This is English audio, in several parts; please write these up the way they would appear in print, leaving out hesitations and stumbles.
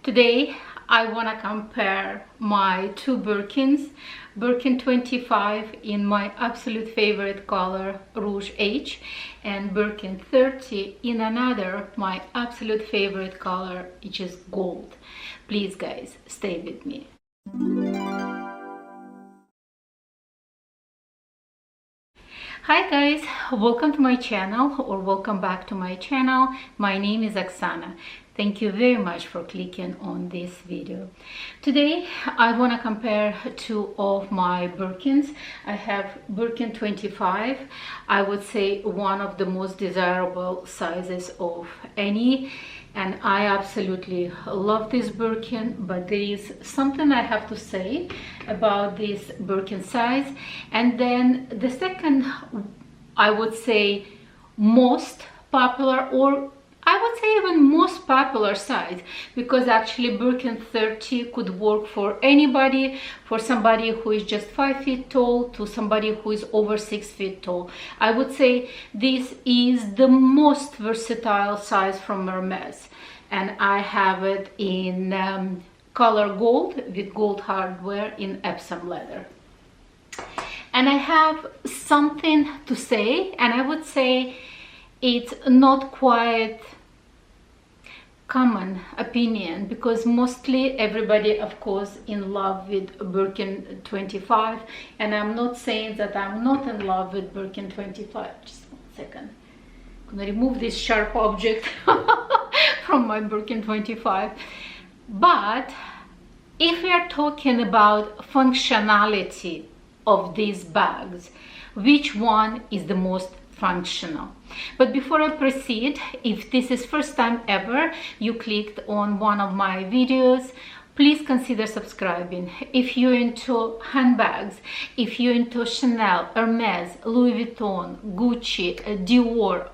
Today I want to compare my two Birkins, Birkin 25 in my absolute favorite color Rouge H, and Birkin 30 in another my absolute favorite color, which is gold. Please guys, stay with me. Hi guys, welcome to my channel, or welcome back to my channel. My name is Oksana. Thank you very much for clicking on this video. Today I want to compare two of my Birkins. I have Birkin 25. I would say one of the most desirable sizes of any, and I absolutely love this Birkin, but there is something I have to say about this Birkin size. And then the second, I would say most popular, or I would say even most popular size, because actually Birkin 30 could work for anybody, for somebody who is just 5 feet tall to somebody who is over 6 feet tall. I would say this is the most versatile size from Hermes, and I have it in color gold with gold hardware in Epsom leather. And I have something to say, and I would say it's not quite common opinion, because mostly everybody of course in love with Birkin 25, and I'm not saying that I'm not in love with Birkin 25. Just 1 second, I'm gonna remove this sharp object from my Birkin 25. But if we are talking about functionality of these bags, which one is the most functional? But before I proceed, if this is first time ever you clicked on one of my videos, please consider subscribing. If you're into handbags, if you're into Chanel, Hermes, Louis Vuitton, Gucci, Dior,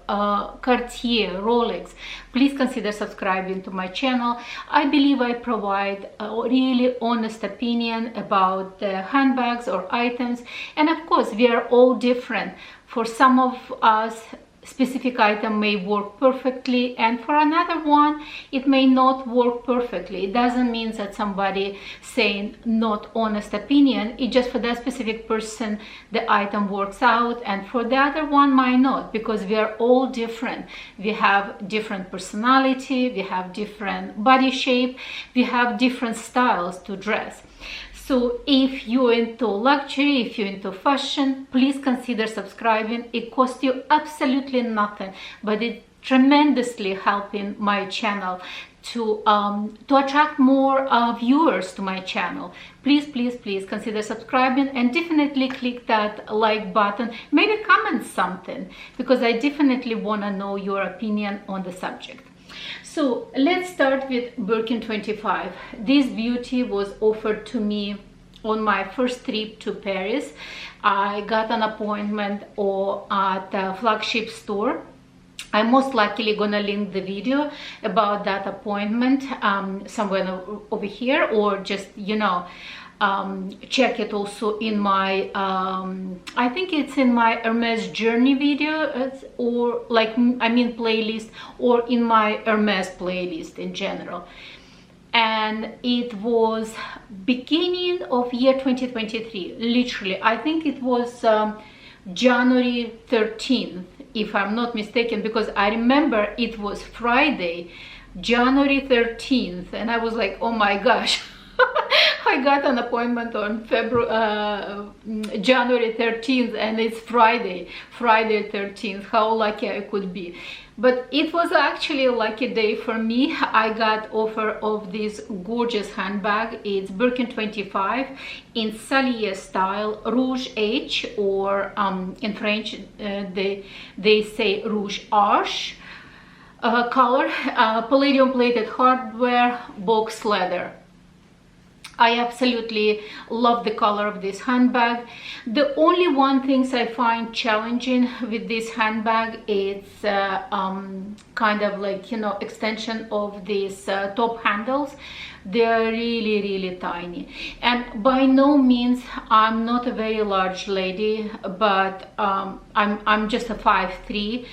Cartier, Rolex, please consider subscribing to my channel. I believe I provide a really honest opinion about the handbags or items, and of course we are all different. For some of us, specific item may work perfectly, and for another one it may not work perfectly. It doesn't mean that somebody saying not honest opinion. It's just for that specific person the item works out, and for the other one might not, because we are all different. We have different personality, we have different body shape, we have different styles to dress. So if you're into luxury, if you're into fashion, please consider subscribing. It costs you absolutely nothing, but it tremendously helping my channel to attract more viewers to my channel. Please consider subscribing, and definitely click that like button. Maybe comment something, because I definitely want to know your opinion on the subject. So let's start with Birkin 25. This beauty was offered to me on my first trip to Paris. I got an appointment at a flagship store. I'm most likely gonna link the video about that appointment somewhere over here, or just, you know, check it also in my I think it's in my Hermes journey video, or like, I mean playlist, or in my Hermes playlist in general. And it was beginning of year 2023, literally. I think it was January 13th, if I'm not mistaken, because I remember it was Friday, January 13th, and I was like, oh my gosh. I got an appointment on January 13th, and it's Friday 13th. How lucky I could be. But it was actually a lucky day for me. I got offer of this gorgeous handbag. It's Birkin 25 in Sellier style, Rouge H, or in French they say Rouge Arche color, palladium plated hardware, box leather. I absolutely love the color of this handbag. The only one thing I find challenging with this handbag is kind of like, you know, extension of these top handles. They're really tiny, and by no means I'm not a very large lady, but I'm just a 5'3",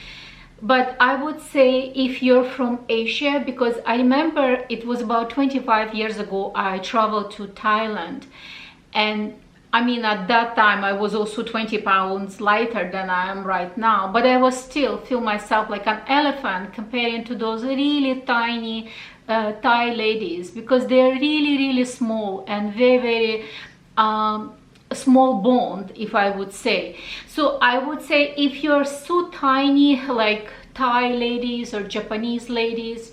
But I would say if you're from Asia, because I remember it was about 25 years ago, I traveled to Thailand, and I mean, at that time I was also 20 pounds lighter than I am right now, but I was still feel myself like an elephant comparing to those really tiny Thai ladies, because they're really small and very small bone, if I would say. So I would say if you're so tiny like Thai ladies or Japanese ladies,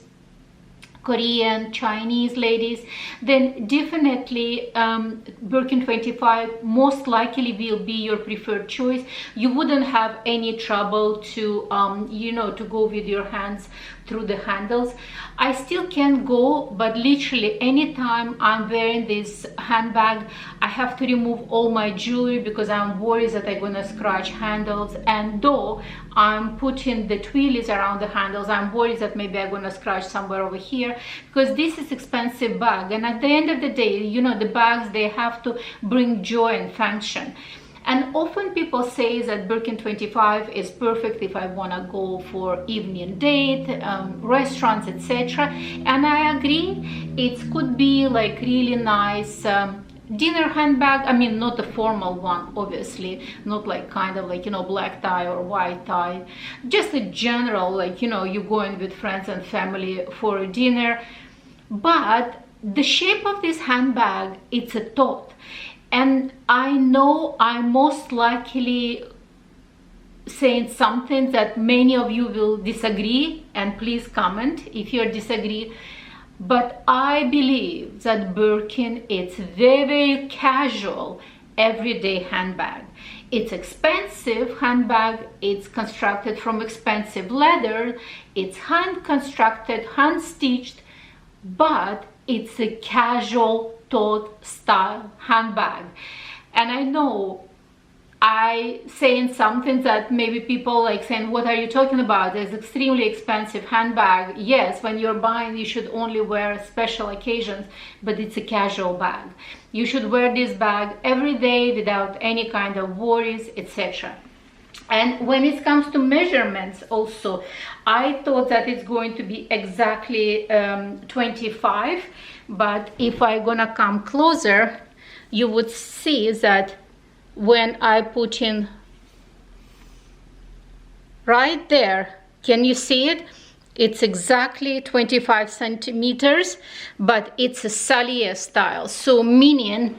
Korean, Chinese ladies, then definitely Birkin 25 most likely will be your preferred choice. You wouldn't have any trouble to you know, to go with your hands through the handles. I still can go, but literally anytime I'm wearing this handbag, I have to remove all my jewelry because I'm worried that I'm gonna scratch handles. And though I'm putting the twirlies around the handles, I'm worried that maybe I'm gonna scratch somewhere over here, because this is expensive bag, and at the end of the day, you know, the bags, they have to bring joy and function. And often people say that Birkin 25 is perfect if I want to go for evening date, restaurants, etc. And I agree, it could be like really nice dinner handbag. I mean, not a formal one, obviously, not like kind of like, you know, black tie or white tie, just a general, like, you know, you going with friends and family for a dinner. But the shape of this handbag, it's a thought. And I know I'm most likely saying something that many of you will disagree, and please comment if you disagree. But I believe that Birkin, it's very casual, everyday handbag. It's expensive handbag, it's constructed from expensive leather, it's hand constructed, hand stitched, but it's a casual thought style handbag. And I know I saying something that maybe people like saying, what are you talking about? It's extremely expensive handbag. Yes, when you're buying, you should only wear special occasions, but it's a casual bag. You should wear this bag every day without any kind of worries, etc. And when it comes to measurements also, I thought that it's going to be exactly 25, but if I'm gonna come closer, you would see that when I put in right there, can you see it? It's exactly 25 centimeters, but it's a Sellier style. So meaning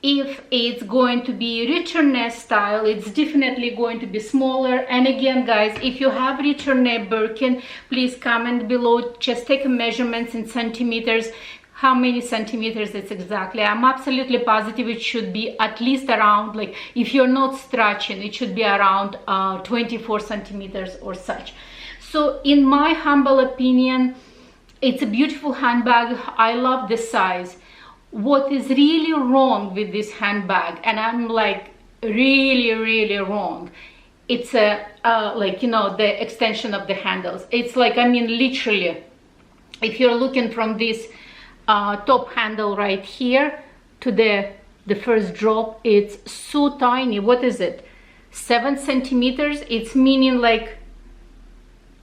if it's going to be Retourne style, it's definitely going to be smaller. And again, guys, if you have Retourne Birkin, please comment below, just take measurements in centimeters, how many centimeters it's exactly. I'm absolutely positive it should be at least around, like, if you're not stretching, it should be around 24 centimeters or such. So in my humble opinion, it's a beautiful handbag. I love the size. What is really wrong with this handbag, and I'm like really wrong, it's a like, you know, the extension of the handles. It's like, I mean, literally, if you're looking from this top handle right here to the first drop, it's so tiny. What is it, 7 centimeters? It's meaning like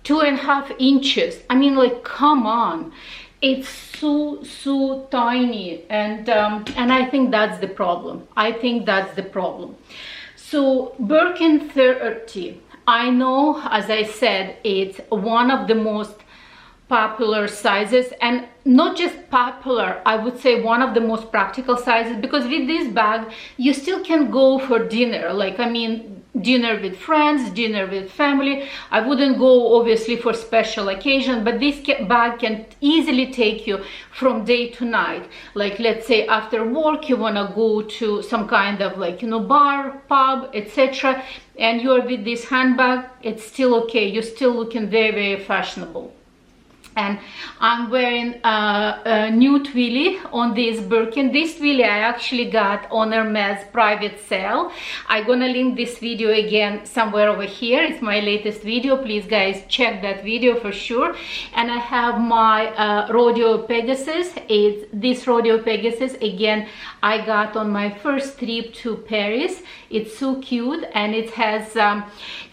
2.5 inches. I mean, like, come on, it's so tiny. And I think that's the problem. I think that's the problem. So Birkin 30, I know, as I said, it's one of the most popular sizes, and not just popular, I would say one of the most practical sizes, because with this bag you still can go for dinner, like, I mean, dinner with friends, dinner with family. I wouldn't go obviously for special occasion, but this bag can easily take you from day to night. Like, let's say after work you want to go to some kind of, like, you know, bar, pub, etc., and you're with this handbag, it's still okay, you're still looking very fashionable. And I'm wearing a new twilly on this Birkin. This twilly I actually got on Hermes private sale. I'm gonna link this video again somewhere over here. It's my latest video. Please guys check that video for sure. And I have my Rodeo Pegasus. It's this Rodeo Pegasus again I got on my first trip to Paris. It's so cute, and it has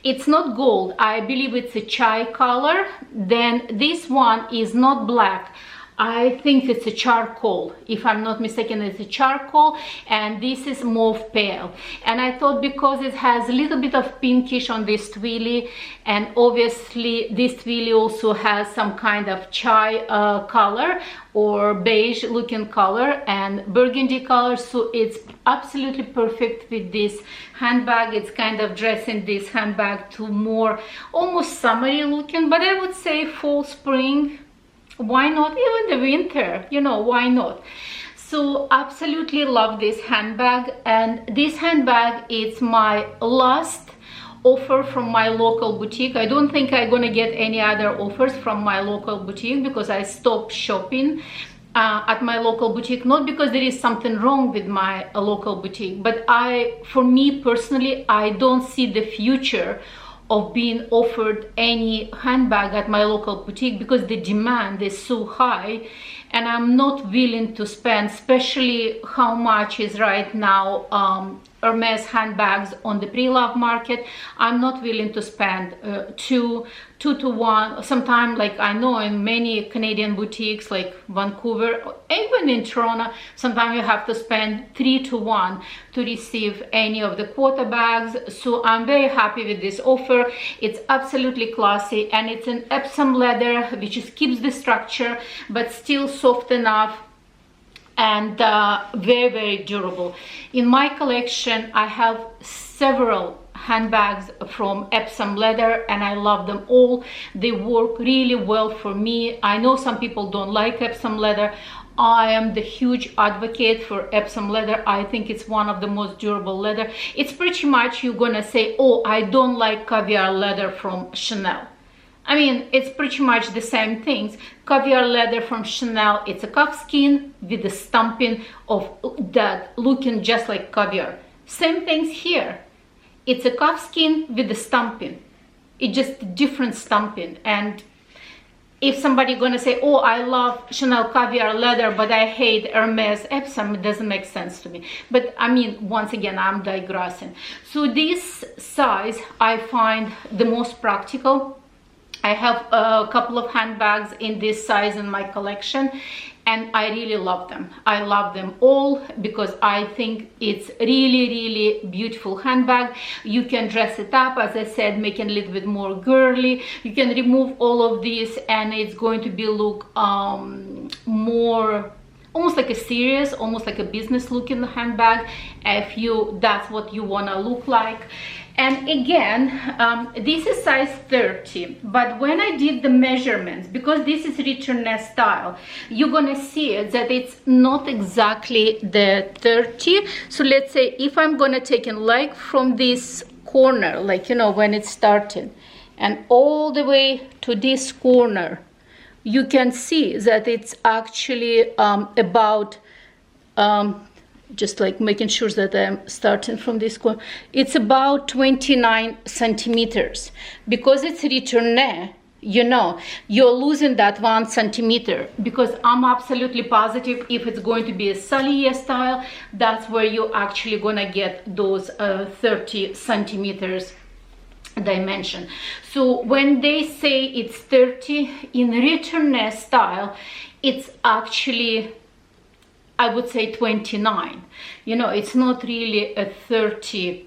it's not gold, I believe it's a chai color. Then this one is not black, I think it's a charcoal, if I'm not mistaken. It's a charcoal, and this is mauve pale. And I thought because it has a little bit of pinkish on this twilly, and obviously this twilly also has some kind of chai color or beige looking color and burgundy color, so it's absolutely perfect with this handbag. It's kind of dressing this handbag to more almost summery looking, but I would say fall, spring, why not, even the winter, you know, why not? So absolutely love this handbag. And this handbag is my last offer from my local boutique. I don't think I'm gonna get any other offers from my local boutique because I stopped shopping at my local boutique, not because there is something wrong with my local boutique, but for me personally, I don't see the future of being offered any handbag at my local boutique because the demand is so high, and I'm not willing to spend, especially how much is right now Hermes handbags on the pre-love market. I'm not willing to spend 2 to 1. Sometimes, like I know in many Canadian boutiques like Vancouver, even in Toronto, sometimes you have to spend 3 to 1 to receive any of the quota bags. So I'm very happy with this offer. It's absolutely classy, and it's an Epsom leather, which just keeps the structure but still soft enough and very, very durable. In my collection I have several handbags from Epsom leather, and I love them all. They work really well for me. I know some people don't like Epsom leather. I am the huge advocate for Epsom leather. I think it's one of the most durable leather. It's pretty much, you're gonna say, oh, I don't like caviar leather from Chanel. I mean, it's pretty much the same things. Caviar leather from Chanel, it's a calfskin with the stamping of that looking just like caviar. Same things here. It's a calfskin with the stamping. It's just different stamping. And if somebody gonna say, oh, I love Chanel caviar leather, but I hate Hermes Epsom, it doesn't make sense to me. But I mean, once again, I'm digressing. So this size I find the most practical. I have a couple of handbags in this size in my collection, and I really love them. I love them all because I think it's really, really beautiful handbag. You can dress it up, as I said, make it a little bit more girly. You can remove all of this and it's going to be look more almost like a serious, almost like a business looking handbag, if that's what you want to look like. And again, this is size 30, but when I did the measurements, because this is Retourne style, you're gonna see that it's not exactly the 30. So let's say if I'm gonna take in like from this corner, like, you know, when it started, and all the way to this corner, you can see that it's actually about just like making sure that I'm starting from this corner, it's about 29 centimeters. Because it's Retourne, you know, you're losing that 1 centimeter, because I'm absolutely positive if it's going to be a Sellier style, that's where you're actually gonna get those 30 centimeters dimension. So when they say it's 30 in Retourne style, it's actually, I would say 29. You know, it's not really a 30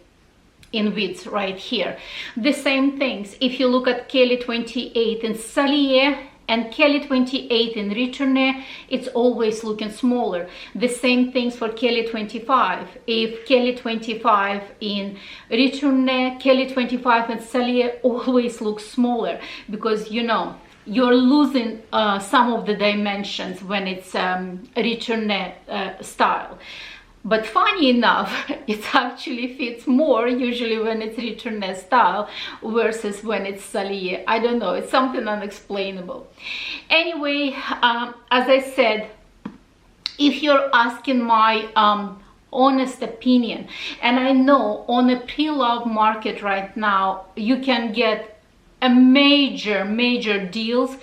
in width right here. The same things if you look at Kelly 28 in Sellier and Kelly 28 in Retourne, it's always looking smaller. The same things for Kelly 25. If Kelly 25 in Retourne, Kelly 25 in Sellier always looks smaller, because, you know, you're losing some of the dimensions when it's Retourne style. But funny enough, it actually fits more usually when it's Retourne style versus when it's Sellier. I don't know, it's something unexplainable. Anyway, as I said, if you're asking my honest opinion, and I know on a pre-love market right now, you can get a major deals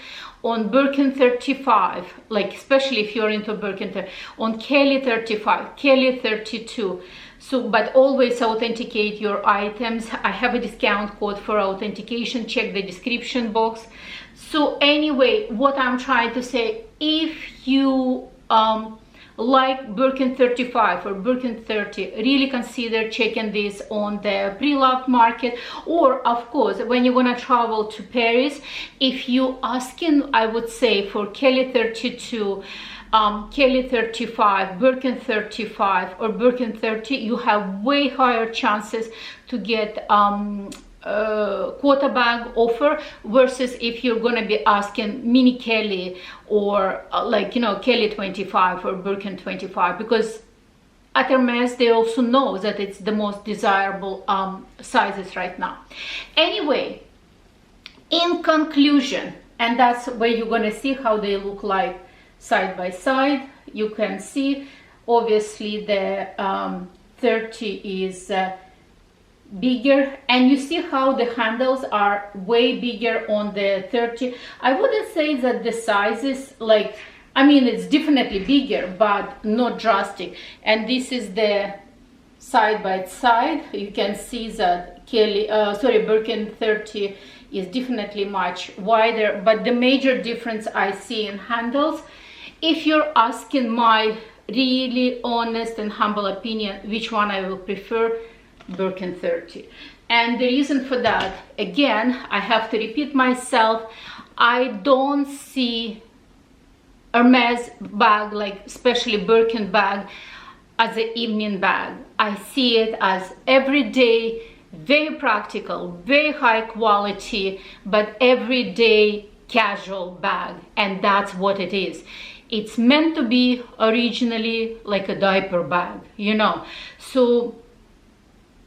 on Birkin 35, like especially if you're into Birkin, on Kelly 35, Kelly 32. So, but always authenticate your items. I have a discount code for authentication. Check the description box. So anyway, what I'm trying to say, if you like Birkin 35 or Birkin 30, really consider checking this on the pre-loved market. Or of course, when you're gonna travel to Paris, if you asking, I would say for Kelly 32, Kelly 35, Birkin 35 or Birkin 30, you have way higher chances to get quota bag offer versus if you're going to be asking mini Kelly or like, you know, Kelly 25 or Birkin 25, because at Hermes they also know that it's the most desirable sizes right now. Anyway, in conclusion, and that's where you're going to see how they look like side by side. You can see obviously the 30 is bigger, and you see how the handles are way bigger on the 30. I wouldn't say that the size is like, I mean, it's definitely bigger, but not drastic. And this is the side by side. You can see that Birkin 30 is definitely much wider, but the major difference I see in handles, if you're asking my really honest and humble opinion, which one I will prefer, Birkin 30. And the reason for that, again, I have to repeat myself, I don't see Hermes bag, like especially Birkin bag, as an evening bag. I see it as everyday, very practical, very high quality, but everyday casual bag, and that's what it is. It's meant to be originally like a diaper bag, you know. So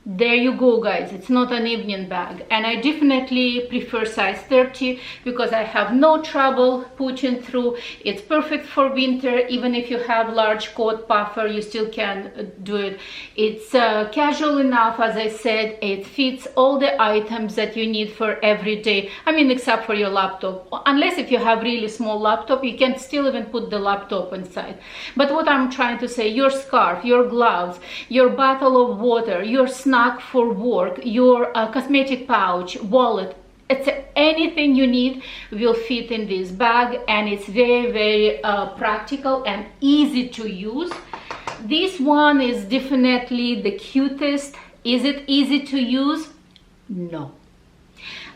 there you go, guys. It's not an evening bag, and I definitely prefer size 30 because I have no trouble pushing through. It's perfect for winter. Even if you have large coat puffer, you still can do it. It's casual enough, as I said. It fits all the items that you need for every day. I mean, except for your laptop. Unless if you have really small laptop, you can still even put the laptop inside. But what I'm trying to say, your scarf, your gloves, your bottle of water, your snack for work, your cosmetic pouch, wallet, it's anything you need will fit in this bag, and it's very practical and easy to use. This one is definitely the cutest. Is it easy to use? No.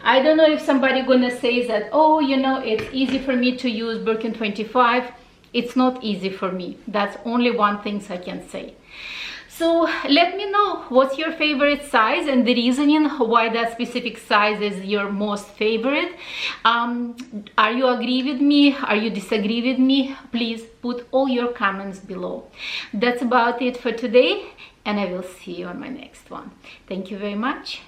I don't know if somebody gonna say that, oh, you know, it's easy for me to use Birkin 25. It's not easy for me. That's only one thing I can say. So let me know what's your favorite size and the reasoning why that specific size is your most favorite. Are you agree with me? Are you disagree with me? Please put all your comments below. That's about it for today, and I will see you on my next one. Thank you very much.